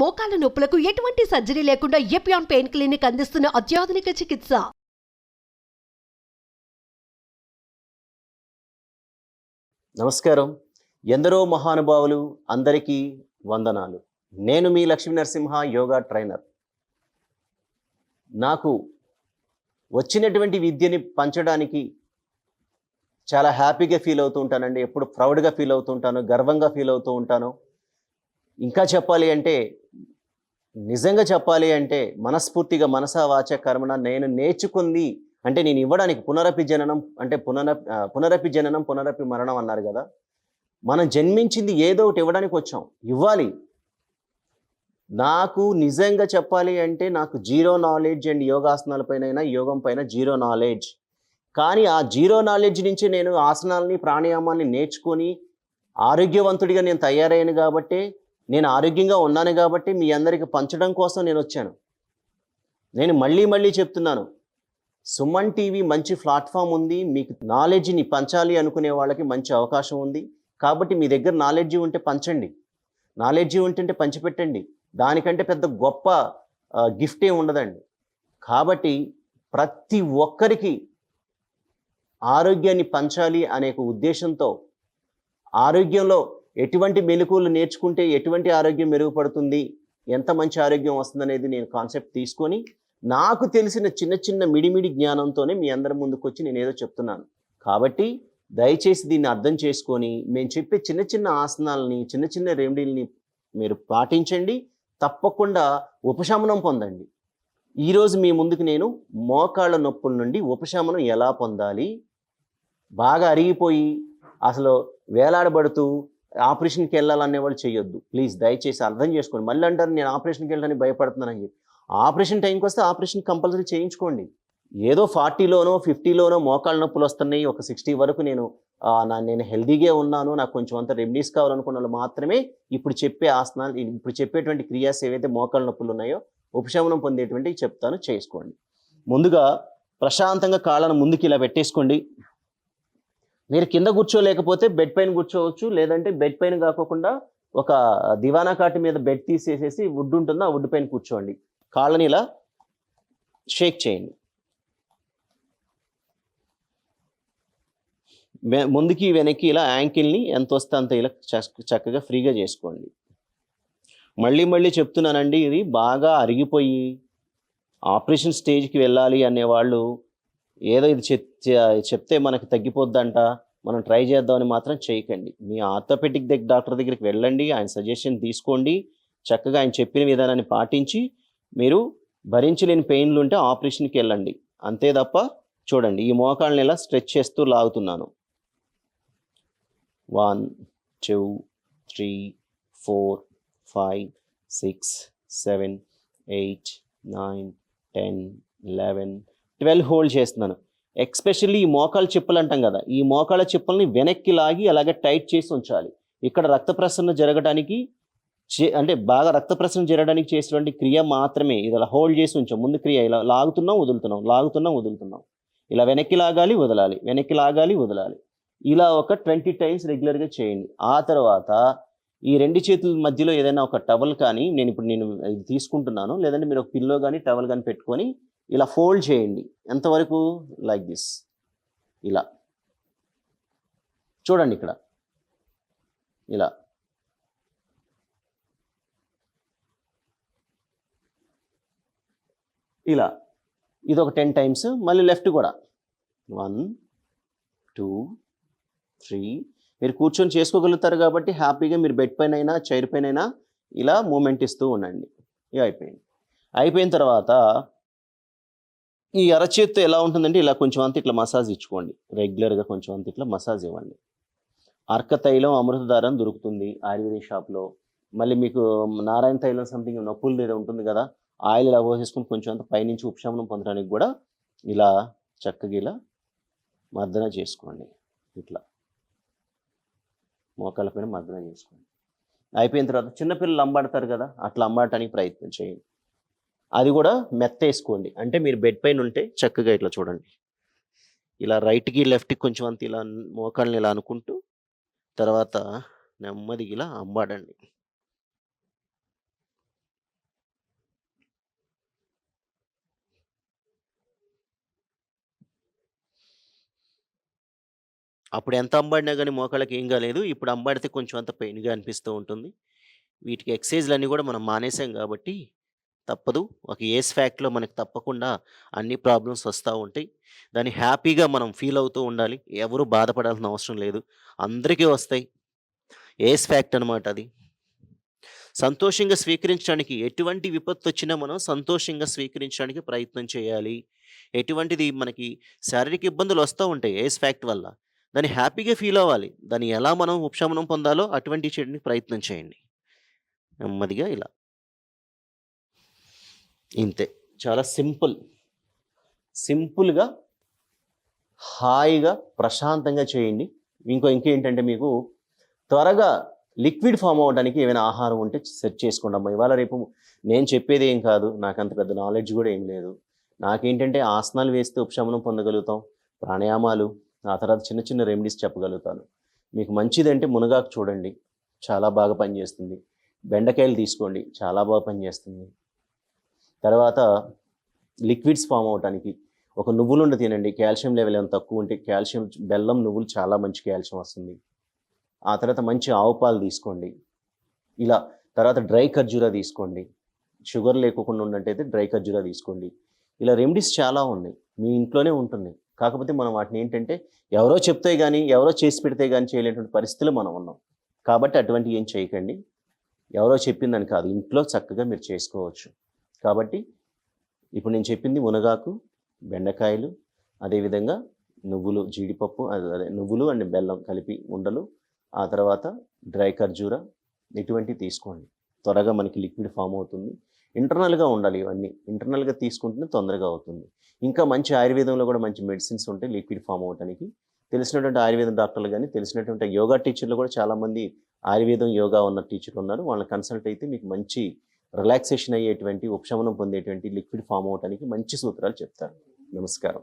మోకాళ్ల నొప్పులకు ఎటువంటి సర్జరీ లేకుండా ఎపియాన్ పెయిన్ క్లినిక్ అందిస్తున్న అత్యాధునిక చికిత్స. నమస్కారం. ఎందరో మహానుభావులు అందరికీ వందనాలు. నేను మీ లక్ష్మీ నరసింహ, యోగా ట్రైనర్. నాకు వచ్చినటువంటి విద్యని పంచడానికి చాలా హ్యాపీగా ఫీల్ అవుతూ ఉంటానండి. ఎప్పుడు ప్రౌడ్గా ఫీల్ అవుతూ ఉంటాను, గర్వంగా ఫీల్ అవుతూ ఉంటాను. ఇంకా చెప్పాలి అంటే, నిజంగా చెప్పాలి అంటే, మనస్ఫూర్తిగా మనసా వాచ కర్మణ నేను నేర్చుకుంది అంటే నేను ఇవ్వడానికి పునరపి జననం అంటే పునరపి జననం పునరపి మరణం అన్నారు కదా. మనం జన్మించింది ఏదో ఒకటి ఇవ్వడానికి వచ్చాం, ఇవ్వాలి. నాకు నిజంగా చెప్పాలి అంటే నాకు జీరో నాలెడ్జ్ అండ్ యోగాసనాల పైన యోగం పైన జీరో నాలెడ్జ్. కానీ ఆ జీరో నాలెడ్జ్ నుంచి నేను ఆసనాలని ప్రాణాయామాన్ని నేర్చుకొని ఆరోగ్యవంతుడిగా నేను తయారయ్యాను కాబట్టి, నేను ఆరోగ్యంగా ఉన్నాను కాబట్టి మీ అందరికీ పంచడం కోసం నేను వచ్చాను. నేను మళ్ళీ చెప్తున్నాను, సుమన్ టీవీ మంచి ప్లాట్ఫామ్ ఉంది. మీకు నాలెడ్జ్ని పంచాలి అనుకునే వాళ్ళకి మంచి అవకాశం ఉంది. కాబట్టి మీ దగ్గర నాలెడ్జ్ ఉంటే పంచండి, నాలెడ్జ్ ఉంటుంటే పంచిపెట్టండి. దానికంటే పెద్ద గొప్ప గిఫ్టే ఉండదండి. కాబట్టి ప్రతి ఒక్కరికి ఆరోగ్యాన్ని పంచాలి అనే ఉద్దేశంతో, ఆరోగ్యంలో ఎటువంటి మెలకువలు నేర్చుకుంటే ఎటువంటి ఆరోగ్యం మెరుగుపడుతుంది, ఎంత మంచి ఆరోగ్యం వస్తుందనేది నేను కాన్సెప్ట్ తీసుకొని నాకు తెలిసిన చిన్న మిడిమిడి జ్ఞానంతోనే మీ అందరి ముందుకు వచ్చి నేను ఏదో చెప్తున్నాను. కాబట్టి దయచేసి దీన్ని అర్థం చేసుకొని మేము చెప్పే చిన్న ఆసనాలని, చిన్న రెమెడీలని మీరు పాటించండి. తప్పకుండా ఉపశమనం పొందండి. ఈరోజు మీ ముందుకు నేను మోకాళ్ళ నొప్పుల నుండి ఉపశమనం ఎలా పొందాలి, బాగా అరిగిపోయి అసలు వేలాడబడుతూ ఆపరేషన్కి వెళ్ళాలనే వాళ్ళు చేయొద్దు. ప్లీజ్ దయచేసి అర్థం చేసుకోండి. మళ్ళీ అంటారు నేను ఆపరేషన్కి వెళ్ళడానికి భయపడుతున్నానని చెప్పి. ఆపరేషన్ టైంకి వస్తే ఆపరేషన్ కంపల్సరీ చేయించుకోండి. ఏదో 40లోనో 50లోనో మోకాళ్ళ నొప్పులు వస్తున్నాయి, ఒక 60 వరకు నేను హెల్దీగా ఉన్నాను, నాకు కొంచెం అంత రెమెడీస్ కావాలనుకున్న వాళ్ళు మాత్రమే ఇప్పుడు చెప్పే ఆసనాలు, ఇప్పుడు చెప్పేటువంటి క్రియాస్ ఏవైతే మోకాళ్ళ నొప్పులు ఉన్నాయో ఉపశమనం పొందేటువంటివి చెప్తాను, చేసుకోండి. ముందుగా ప్రశాంతంగా కాళ్ళను ముందుకు ఇలా పెట్టేసుకోండి. మీరు కింద కూర్చోలేకపోతే బెడ్ పైన కూర్చోవచ్చు, లేదంటే బెడ్ పైన కాకుండా ఒక దివానా కాటి మీద బెడ్ తీసేసేసి వుడ్ ఉంటుందో ఆ వుడ్ పైన కూర్చోండి. కాళ్ళని ఇలా షేక్ చేయండి. ముందుకి వెనక్కి ఇలా యాంకిల్ని ఎంత వస్తే అంత ఇలా చక్కగా ఫ్రీగా చేసుకోండి. మళ్ళీ చెప్తున్నానండి, ఇది బాగా అరిగిపోయి ఆపరేషన్ స్టేజ్కి వెళ్ళాలి అనేవాళ్ళు ఏదో ఇది చెప్తే మనకి తగ్గిపోద్దంట, మనం ట్రై చేద్దామని మాత్రం చేయకండి. మీ ఆర్థోపెడిక్ డాక్టర్ దగ్గరికి వెళ్ళండి, ఆయన సజెషన్ తీసుకోండి. చక్కగా ఆయన చెప్పిన విధానాన్ని పాటించి మీరు భరించలేని పెయిన్లు ఉంటే ఆపరేషన్కి వెళ్ళండి. అంతే తప్ప చూడండి, ఈ మోకాళ్ళని ఇలా స్ట్రెచ్ చేస్తూ లాగుతున్నాను. 1 2 3 4 5 6 7 8 9 10 11 12 హోల్డ్ చేస్తున్నాను. ఎక్స్పెషల్లీ ఈ మోకాళ్ళ చిప్పలు అంటాం కదా, ఈ మోకాళ్ళ చిప్పల్ని వెనక్కి లాగి అలాగే టైట్ చేసి ఉంచాలి. ఇక్కడ రక్త ప్రసరణ జరగడానికి అంటే బాగా రక్త ప్రసరణ జరగడానికి చేసినటువంటి క్రియ మాత్రమే. ఇది అలా హోల్డ్ చేసి ఉంచాం. ముందు క్రియ ఇలా లాగుతున్నాం వదులుతున్నాం. ఇలా వెనక్కి లాగాలి వదలాలి, వెనక్కి లాగాలి వదలాలి. ఇలా ఒక 20 టైమ్స్ రెగ్యులర్గా చేయండి. ఆ తర్వాత ఈ 2 చేతుల మధ్యలో ఏదైనా ఒక టవల్ కానీ, నేను ఇది తీసుకుంటున్నాను, లేదంటే మీరు ఒక పిల్లో కానీ టవల్ కానీ పెట్టుకొని ఇలా ఫోల్డ్ చేయండి. ఎంతవరకు? Like this. ఇలా చూడండి, ఇక్కడ ఇలా ఇలా ఇది ఒక 10 టైమ్స్. మళ్ళీ లెఫ్ట్ కూడా 1 2 3. మీరు కూర్చొని చేసుకోగలుగుతారు కాబట్టి హ్యాపీగా మీరు బెడ్ పైన అయినా చైర్ పైన అయినా ఇలా మూమెంట్ ఇస్తూ ఉండండి. ఇక అయిపోయిన తర్వాత ఈ అరచేత్తో ఎలా ఉంటుందంటే ఇలా కొంచెం అంత ఇట్లా మసాజ్ ఇచ్చుకోండి. రెగ్యులర్గా కొంచెం అంత ఇట్లా మసాజ్ ఇవ్వండి. అర్క తైలం అమృతధారం దొరుకుతుంది ఆయుర్వేదిక్ షాప్లో. మళ్ళీ మీకు నారాయణ తైలం సంథింగ్ నొప్పులు ఏదో ఉంటుంది కదా, ఆయిల్ ఇలా పోసేసుకుని కొంచెం అంత పైనుంచి ఉపశమనం పొందడానికి కూడా ఇలా చక్కగా ఇలా మర్దన చేసుకోండి. ఇట్లా మోకాళ్ళ పైన మర్దన చేసుకోండి. అయిపోయిన తర్వాత చిన్నపిల్లలు అంబాడతారు కదా, అట్లా అంబాడటానికి ప్రయత్నం చేయండి. అది కూడా మెత్తేసుకోండి. అంటే మీరు బెడ్ పైన ఉంటే చక్కగా ఇట్లా చూడండి, ఇలా రైట్కి లెఫ్ట్కి కొంచెం అంత ఇలా మోకాళ్ళని ఇలా అనుకుంటూ తర్వాత నెమ్మదిగా ఇలా అంబాడండి. అప్పుడు ఎంత అంబాడినా గానీ మోకాళ్ళకి ఏం కాలేదు. ఇప్పుడు అంబాడితే కొంచెం అంత పెయిన్‌గా అనిపిస్తూ ఉంటుంది. వీటికి ఎక్సర్‌సైజ్‌లన్నీ గూడా మనం మానేసాం గాబట్టి తప్పదు. ఒక ఏజ్ ఫ్యాక్ట్‌లో మనకు తప్పకుండా అన్ని ప్రాబ్లమ్స్ వస్తా ఉంటాయి. దాన్ని హ్యాపీగా మనం ఫీల్ అవుతూ ఉండాలి. ఎవరు బాధపడాల్సిన అవసరం లేదు. అందరికీ వస్తాయి. ఏజ్ ఫ్యాక్ట్ అనమాట అది. సంతోషంగా స్వీకరించడానికి ఎటువంటి విపత్తొచ్చినా మనం సంతోషంగా స్వీకరించడానికి ప్రయత్నం చేయాలి. ఎటువంటిది మనకి శారీరక ఇబ్బందులు వస్తా ఉంటాయి ఏజ్ ఫ్యాక్ట్ వల్ల. దాన్ని హ్యాపీగా ఫీల్ అవ్వాలి. దాన్ని ఎలా మనం ఉపశమనం పొందాలో అటువంటివి చేయడానికి ప్రయత్నం చేయండి. నెమ్మదిగా ఇలా. ఇంతే. చాలా సింపుల్. సింపుల్‌గా, హాయిగా, ప్రశాంతంగా చేయండి. ఇంకేంటంటే మీకు త్వరగా లిక్విడ్ ఫార్మ్ అవ్వడానికి ఏమైనా ఆహారం ఉంటే సెట్ చేసుకోండమ్మా. ఇవాళ రేపు నేను చెప్పేది ఏం కాదు. నాకంత పెద్ద నాలెడ్జ్ గూడా ఏం లేదు. నాకేంటంటే ఆసనాలు వేస్తే ఉపశమనం పొందగలుగుతాం. ప్రాణాయామాలు, ఆ తర్వాత చిన్న చిన్న రెమెడీస్ చెప్పగలుగుతాను. మీకు మంచిదంటే మునగాకు చూడండి. చాలా బాగా పనిచేస్తుంది. బెండకాయలు తీసుకోండి. చాలా బాగా పనిచేస్తుంది. తర్వాత లిక్విడ్స్ ఫార్మ్ అవ్వటానికి ఒక నువ్వులుండ తినండి. కాల్షియం లెవెల్ ఏమైనా తక్కువ ఉంటే బెల్లం, నువ్వులు చాలా మంచి కాల్షియం వస్తుంది. ఆ తర్వాత మంచి ఆవు పాలు తీసుకోండి. ఇలా తర్వాత డ్రై ఖర్జూరా తీసుకోండి. షుగర్ లేకోకుండా ఉన్నట్టయితే డ్రై ఖర్జూరా తీసుకోండి. ఇలా రెమెడీస్ చాలా ఉన్నాయి. మీ ఇంట్లోనే ఉంటున్నాయి. కాకపోతే మనం వాటిని ఏంటంటే ఎవరో చెప్తే గానీ, ఎవరో చేసి పెడితే గానీ చేయలేనటువంటి పరిస్థితిలో మనం ఉన్నాం. కాబట్టి అటువంటివి ఏం చేయకండి. ఎవరో చెప్పిందని కాదు. ఇంట్లో చక్కగా మీరు చేసుకోవచ్చు. కాబట్టి ఇప్పుడు నేను చెప్పింది మునగాకు, బెండకాయలు, అదేవిధంగా నువ్వులు, జీడిపప్పు అదే నువ్వులు అండ్ బెల్లం కలిపి ఉండలు, ఆ తర్వాత డ్రై ఖర్జూర ఇటువంటివి తీసుకోండి. త్వరగా మనకి లిక్విడ్ ఫామ్ అవుతుంది. ఇంటర్నల్‌గా ఉండాలి ఇవన్నీ. ఇంటర్నల్‌గా తీసుకుంటేనే తొందరగా అవుతుంది. ఇంకా మంచి ఆయుర్వేదంలో కూడా మంచి మెడిసిన్స్ ఉంటాయి లిక్విడ్ ఫామ్ అవ్వటానికి. తెలిసినటువంటి ఆయుర్వేదం డాక్టర్లు గానీ, తెలిసినటువంటి యోగా టీచర్లు కూడా చాలామంది ఆయుర్వేదం, యోగా ఉన్న టీచర్లు ఉన్నారు. వాళ్ళని కన్సల్ట్ అయితే మీకు మంచి రిలాక్సేషన్ అయ్యేటువంటి, ఉపశమనం పొందేటువంటి లిక్విడ్ ఫామ్ అవ్వటానికి మంచి సూత్రాలు చెప్తారు. నమస్కారం.